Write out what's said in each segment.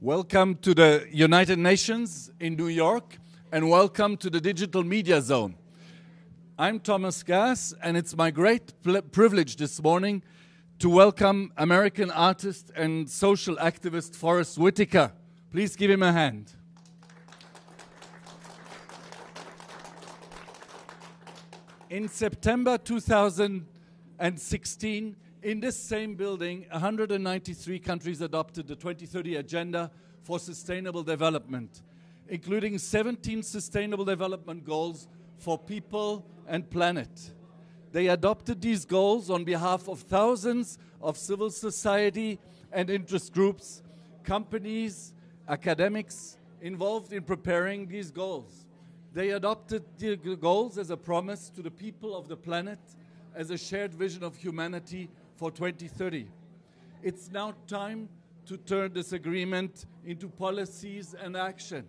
Welcome to the United Nations in New York, and welcome to the Digital Media Zone. I'm Thomas Gass, and it's my great privilege this morning to welcome American artist and social activist Forest Whitaker. Please give him a hand. In September 2016, in this same building, 193 countries adopted the 2030 Agenda for Sustainable Development, including 17 Sustainable Development Goals for people and planet. They adopted these goals on behalf of thousands of civil society and interest groups, companies, academics involved in preparing these goals. They adopted the goals as a promise to the people of the planet, as a shared vision of humanity for 2030. It's now time to turn this agreement into policies and action,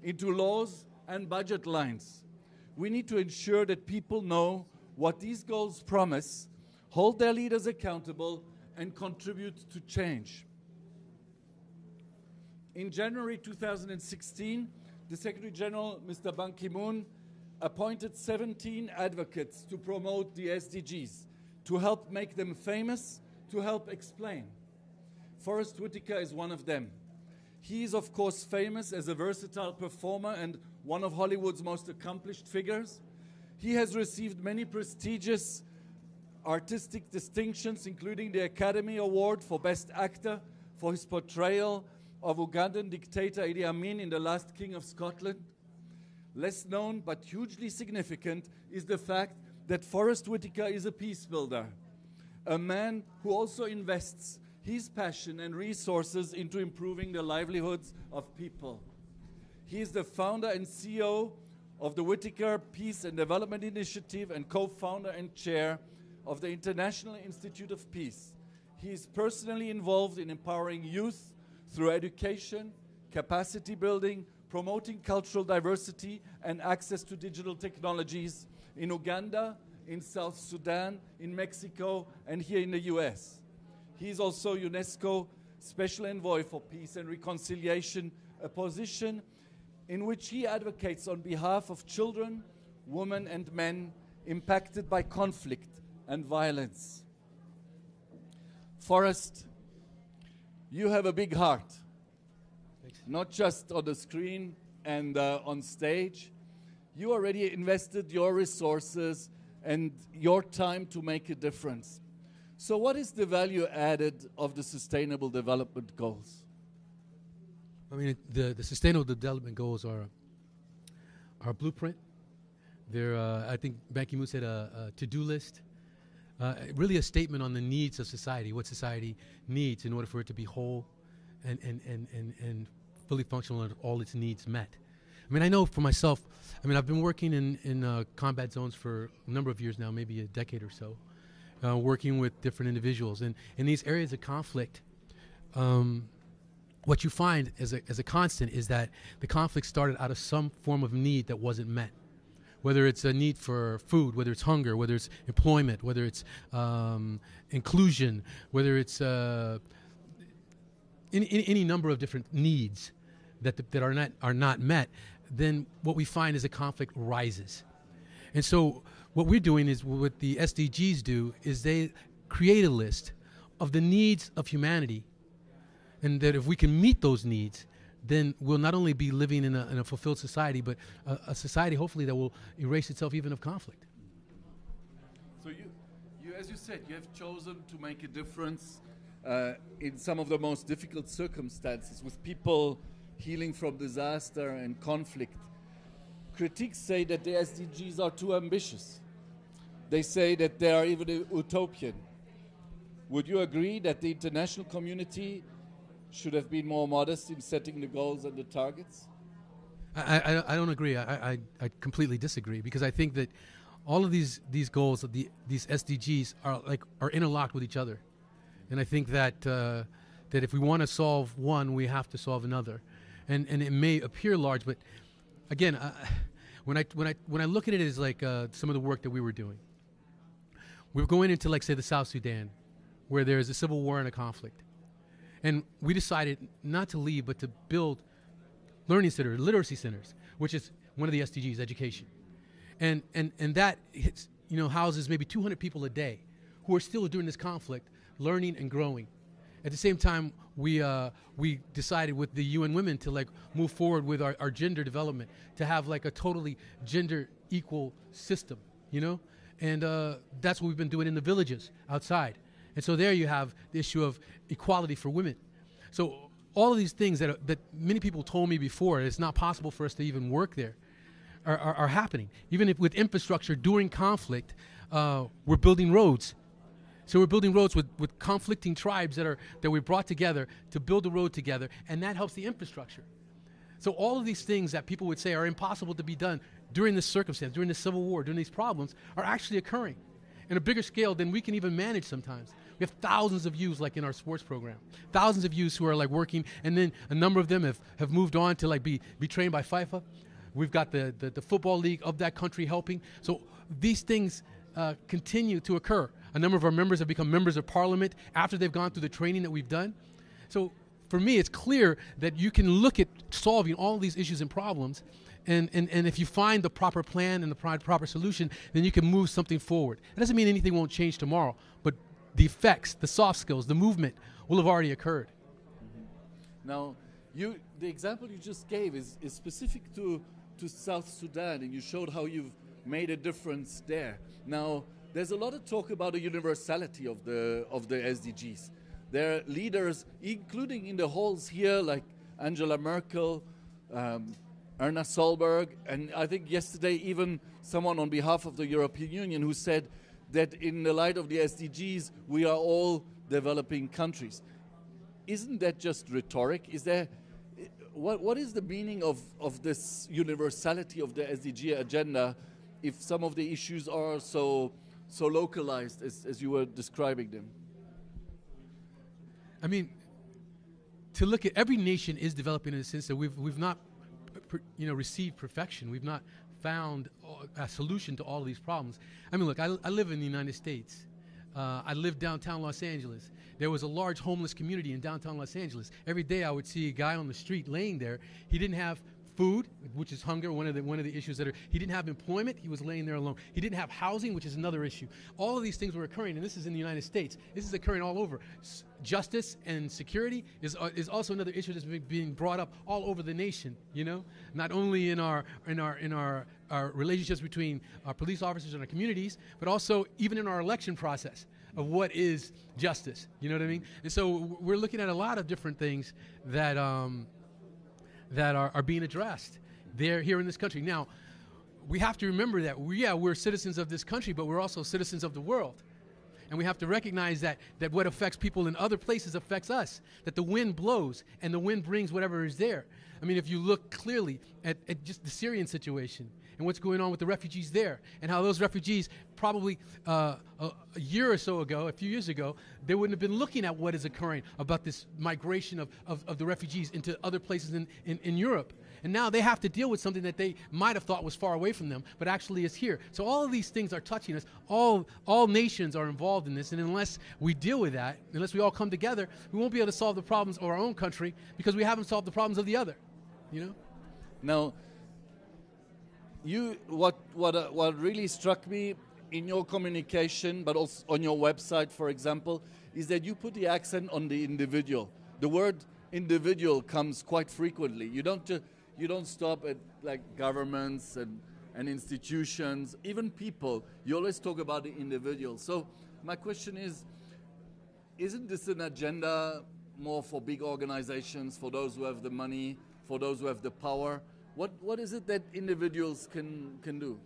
into laws and budget lines. We need to ensure that people know what these goals promise, hold their leaders accountable, and contribute to change. In January 2016, the Secretary General, Mr. Ban Ki-moon, appointed 17 advocates to promote the SDGs, to help make them famous, to help explain. Forest Whitaker is one of them. He is, of course, famous as a versatile performer and one of Hollywood's most accomplished figures. He has received many prestigious artistic distinctions, including the Academy Award for Best Actor for his portrayal of Ugandan dictator Idi Amin in The Last King of Scotland. Less known but hugely significant is the fact that Forest Whitaker is a peace builder, a man who also invests his passion and resources into improving the livelihoods of people. He is the founder and CEO of the Whitaker Peace and Development Initiative and co-founder and chair of the International Institute of Peace. He is personally involved in empowering youth through education, capacity building, promoting cultural diversity and access to digital technologies in Uganda, in South Sudan, in Mexico, and here in the US. He is also UNESCO Special Envoy for Peace and Reconciliation, a position in which he advocates on behalf of children, women, and men impacted by conflict and violence. Forest, you have a big heart. Thanks. Not just on the screen and on stage. You already invested your resources and your time to make a difference. So what is the value added of the Sustainable Development Goals? I mean, the Sustainable Development Goals are a blueprint. They're, I think Ban Ki-moon said a to-do list, really a statement on the needs of society, what society needs in order for it to be whole and fully functional and all its needs met. I mean, I know for myself, I mean, I've been working in combat zones for a number of years now, maybe a decade or so, working with different individuals. And in these areas of conflict, what you find as a constant is that the conflict started out of some form of need that wasn't met. Whether it's a need for food, whether it's hunger, whether it's employment, whether it's inclusion, whether it's any number of different needs that are not met, then what we find is a conflict rises. And so what we're doing is, what the SDGs do, is they create a list of the needs of humanity, and that if we can meet those needs, then we'll not only be living in a fulfilled society, but a society hopefully that will erase itself even of conflict. So you, as you said, you have chosen to make a difference in some of the most difficult circumstances, with people healing from disaster and conflict. Critics say that the SDGs are too ambitious. They say that they are even utopian. Would you agree that the international community should have been more modest in setting the goals and the targets? I don't agree. I completely disagree, because I think that all of these goals, these SDGs, are interlocked with each other, and I think that that if we want to solve one, we have to solve another, and it may appear large, but again, when I look at it as like some of the work that we were doing, we were going into, like, say, the South Sudan, where there is a civil war and a conflict. And we decided not to leave, but to build learning centers, literacy centers, which is one of the SDGs, education. And that hits, houses maybe 200 people a day who are still during this conflict learning and growing. At the same time, we decided with the UN Women to move forward with our gender development, to have a totally gender equal system, And that's what we've been doing in the villages outside. And so there you have the issue of equality for women. So all of these things that many people told me before, it's not possible for us to even work there, are happening. Even if with infrastructure during conflict, we're building roads. So we're building roads with conflicting tribes that we brought together to build a road together, and that helps the infrastructure. So all of these things that people would say are impossible to be done during this circumstance, during the Civil War, during these problems, are actually occurring in a bigger scale than we can even manage sometimes. We have thousands of youth in our sports program, thousands of youth who are working, and then a number of them have moved on to be trained by FIFA. We've got the football league of that country helping. So these things continue to occur. A number of our members have become members of parliament after they've gone through the training that we've done. So for me, it's clear that you can look at solving all these issues and problems, and if you find the proper plan and the proper solution, then you can move something forward. It doesn't mean anything won't change tomorrow, but the effects, the soft skills, the movement will have already occurred. Mm-hmm. Now, the example you just gave is specific to South Sudan, and you showed how you've made a difference there. Now, there's a lot of talk about the universality of the SDGs. There are leaders, including in the halls here, like Angela Merkel, Erna Solberg, and I think yesterday even someone on behalf of the European Union who said that in the light of the SDGs, we are all developing countries. Isn't that just rhetoric? Is there, what is the meaning of this universality of the SDG agenda if some of the issues are so localized as you were describing them? I mean, to look at every nation is developing in the sense that we've not received perfection. We've not found a solution to all of these problems. I mean, look, I live in the United States. I live downtown Los Angeles. There was a large homeless community in downtown Los Angeles. Every day I would see a guy on the street laying there. He didn't have food, which is hunger, one of the issues he didn't have employment, he was laying there alone. He didn't have housing, which is another issue. All of these things were occurring, and this is in the United States. This is occurring all over. Justice and security is also another issue that's being brought up all over the nation, not only in our relationships between our police officers and our communities, but also even in our election process of what is justice, you know what I mean? And so we're looking at a lot of different things that are being addressed here in this country. Now, we have to remember that we're citizens of this country, but we're also citizens of the world. And we have to recognize that what affects people in other places affects us, that the wind blows and the wind brings whatever is there. I mean, if you look clearly at just the Syrian situation and what's going on with the refugees there, and how those refugees probably a year or so ago, a few years ago, they wouldn't have been looking at what is occurring about this migration of the refugees into other places in Europe. And now they have to deal with something that they might have thought was far away from them, but actually is here. So all of these things are touching us. All nations are involved in this, and unless we deal with that, unless we all come together, we won't be able to solve the problems of our own country because we haven't solved the problems of the other, Now, what really struck me in your communication, but also on your website, for example, is that you put the accent on the individual. The word individual comes quite frequently. You don't stop at governments and institutions, even people. You always talk about the individual. So my question is, isn't this an agenda more for big organizations, for those who have the money, for those who have the power? What is it that individuals can do?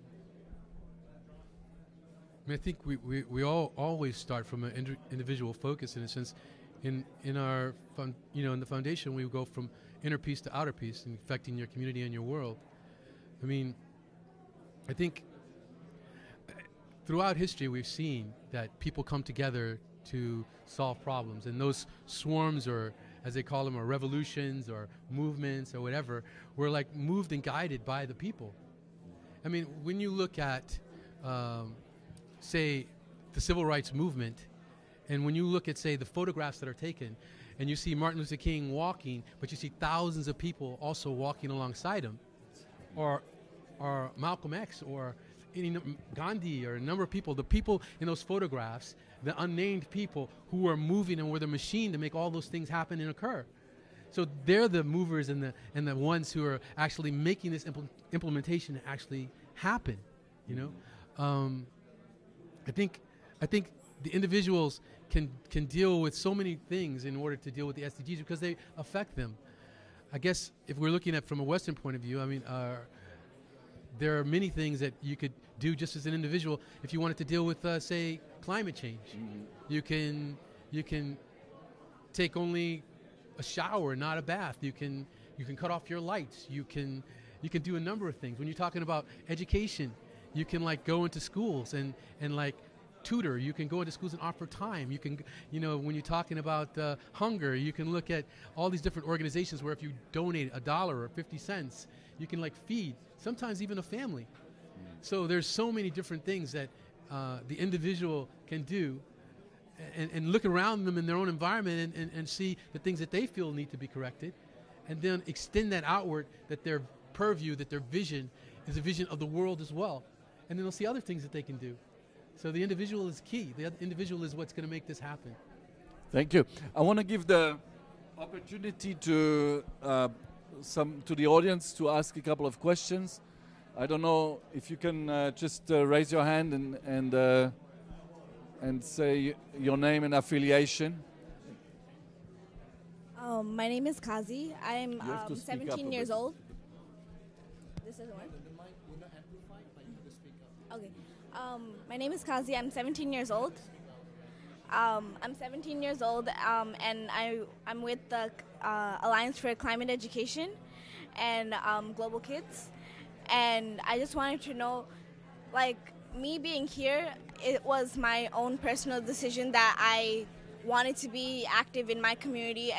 I mean, I think we all always start from an individual focus in a sense. In our in the foundation, we go from inner peace to outer peace, and affecting your community and your world. I mean, I think throughout history we've seen that people come together to solve problems, and those swarms, or as they call them, or revolutions or movements or whatever, were moved and guided by the people. I mean, when you look at say the civil rights movement, And when you look at, say, the photographs that are taken, and you see Martin Luther King walking, but you see thousands of people also walking alongside him, or Malcolm X, or Gandhi, or a number of people, the people in those photographs, the unnamed people who are moving and were the machine to make all those things happen and occur. So they're the movers and the ones who are actually making this implementation actually happen. You know, I think the individuals can deal with so many things in order to deal with the SDGs because they affect them. I guess if we're looking at from a Western point of view, I mean, there are many things that you could do just as an individual if you wanted to deal with, say, climate change. Mm-hmm. You can take only a shower, not a bath. You can cut off your lights. You can do a number of things. When you're talking about education, you can like go into schools and like tutor. You can go into schools and offer time. You can, you know, when you're talking about hunger, you can look at all these different organizations where if you donate $1 or 50 cents, you can like feed sometimes even a family. So there's so many different things that the individual can do and look around them in their own environment and see the things that they feel need to be corrected, and then extend that outward, that their purview, that their vision is a vision of the world as well. And then they'll see other things that they can do. So the individual is key. The individual is what's going to make this happen. Thank you. I want to give the opportunity to the audience to ask a couple of questions. I don't know if you can just raise your hand and say your name and affiliation. My name is Kazi. I'm 17 years old. This doesn't work? Okay. My name is Kazi. I'm 17 years old. I'm 17 years old, and I'm with the Alliance for Climate Education and Global Kids. And I just wanted to know, like, me being here, it was my own personal decision that I wanted to be active in my community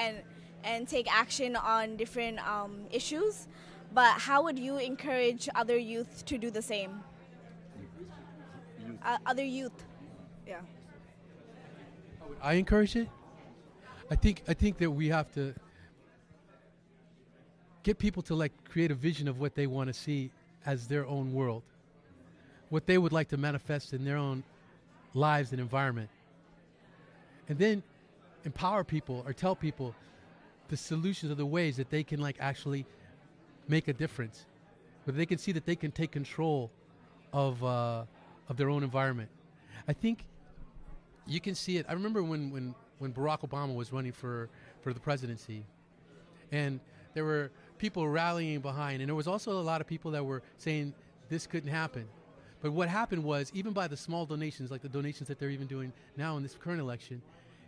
and take action on different issues. But how would you encourage other youth to do the same? Other youth, yeah. How would I encourage it? I think that we have to get people to like create a vision of what they want to see as their own world, what they would like to manifest in their own lives and environment, and then empower people or tell people the solutions or the ways that they can like actually make a difference, where they can see that they can take control of their own environment. I think you can see it. I remember when Barack Obama was running for the presidency, and there were people rallying behind, and there was also a lot of people that were saying this couldn't happen. But what happened was, even by the small donations, like the donations that they're even doing now in this current election,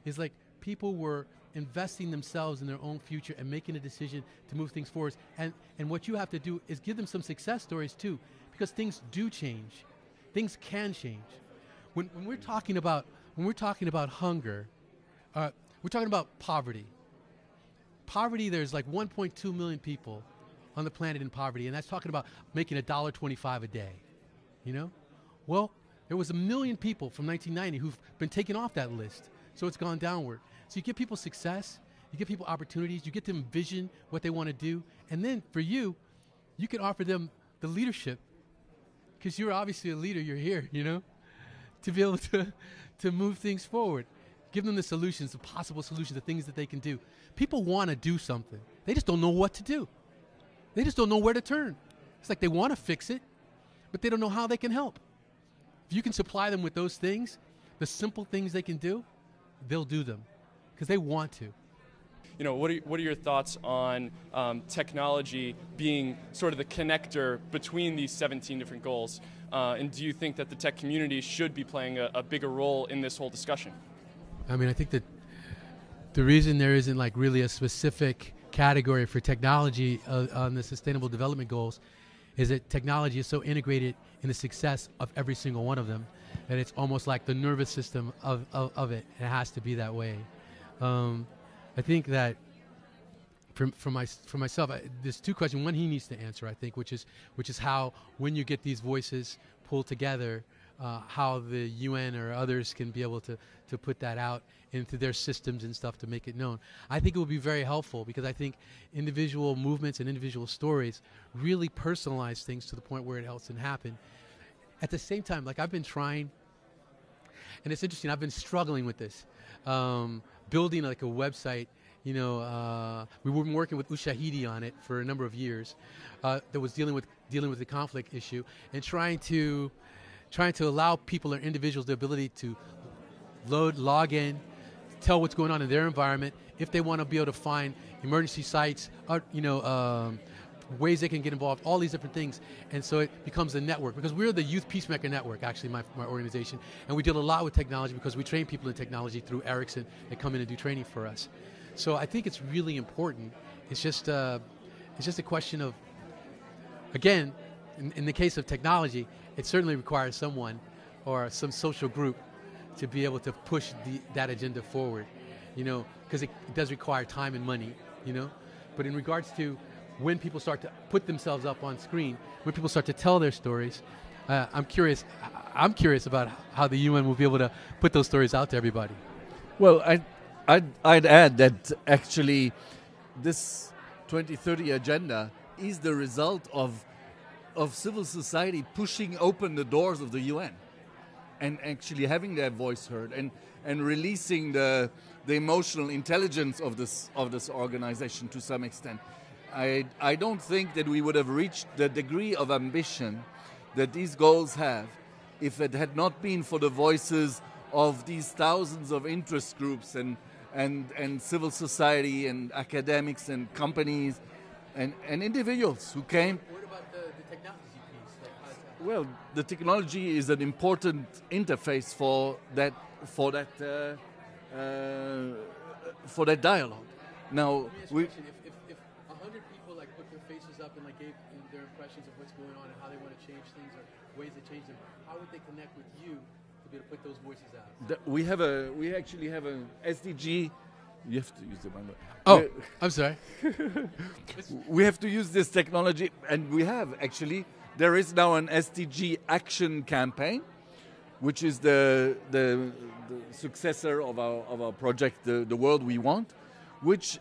is like people were investing themselves in their own future and making a decision to move things forward. And what you have to do is give them some success stories too, because things do change. Things can change. When we're talking about hunger, we're talking about poverty. Poverty, there's like 1.2 million people on the planet in poverty, and that's talking about making $1.25 a day. You know? Well, there was 1 million people from 1990 who've been taken off that list, so it's gone downward. So you give people success, you give people opportunities, you get them vision what they want to do, and then for you can offer them the leadership, because you're obviously a leader, you're here, you know, to be able to move things forward. Give them the solutions, the possible solutions, the things that they can do. People want to do something. They just don't know what to do. They just don't know where to turn. It's like they want to fix it, but they don't know how they can help. If you can supply them with those things, the simple things they can do, they'll do them because they want to. You know, what are your thoughts on technology being sort of the connector between these 17 different goals? And do you think that the tech community should be playing a bigger role in this whole discussion? I mean, I think that the reason there isn't like really a specific category for technology on the Sustainable Development Goals is that technology is so integrated in the success of every single one of them that it's almost like the nervous system of it. It has to be that way. I think that for myself, there's two questions. One he needs to answer, I think, which is how when you get these voices pulled together, how the UN or others can be able to put that out into their systems and stuff to make it known. I think it would be very helpful because I think individual movements and individual stories really personalize things to the point where it helps them happen. At the same time, like I've been trying, and it's interesting, I've been struggling with this, building like a website. You know, we were working with Ushahidi on it for a number of years that was dealing with the conflict issue and trying to allow people or individuals the ability to log in, tell what's going on in their environment, if they want to be able to find emergency sites, ways they can get involved, all these different things. And so it becomes a network because we're the Youth Peacemaker Network, actually, my organization. And we deal a lot with technology because we train people in technology through Ericsson that come in and do training for us. So I think it's really important. It's just a question of, again, in the case of technology, it certainly requires someone or some social group to be able to push that agenda forward, you know, because it does require time and money, you know. But in regards to when people start to put themselves up on screen, when people start to tell their stories, I'm curious about how the UN will be able to put those stories out to everybody. Well, I'd add that actually this 2030 agenda is the result of civil society pushing open the doors of the UN and actually having their voice heard and releasing the emotional intelligence of this organization to some extent. I don't think that we would have reached the degree of ambition that these goals have if it had not been for the voices of these thousands of interest groups and civil society and academics and companies and individuals who came. What about the technology piece? Well, the technology is an important interface for that dialogue. Now, if 100 people like put their faces up and like gave their impressions of what's going on and how they want to change things or ways to change them, how would they connect with you to be able to put those voices out? We actually have an SDG. You have to use the one. Oh, I'm sorry. We have to use this technology, and we have actually. There is now an SDG action campaign, which is the successor of our project, the World We Want, which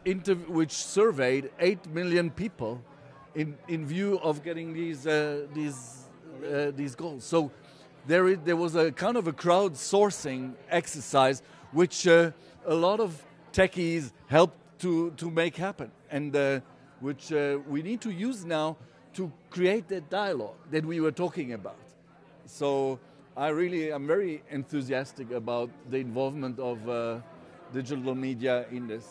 surveyed 8 million people in view of getting these goals. So there was a kind of a crowdsourcing exercise, which a lot of techies helped to make happen, and which we need to use now to create that dialogue that we were talking about. So I'm very enthusiastic about the involvement of digital media in this.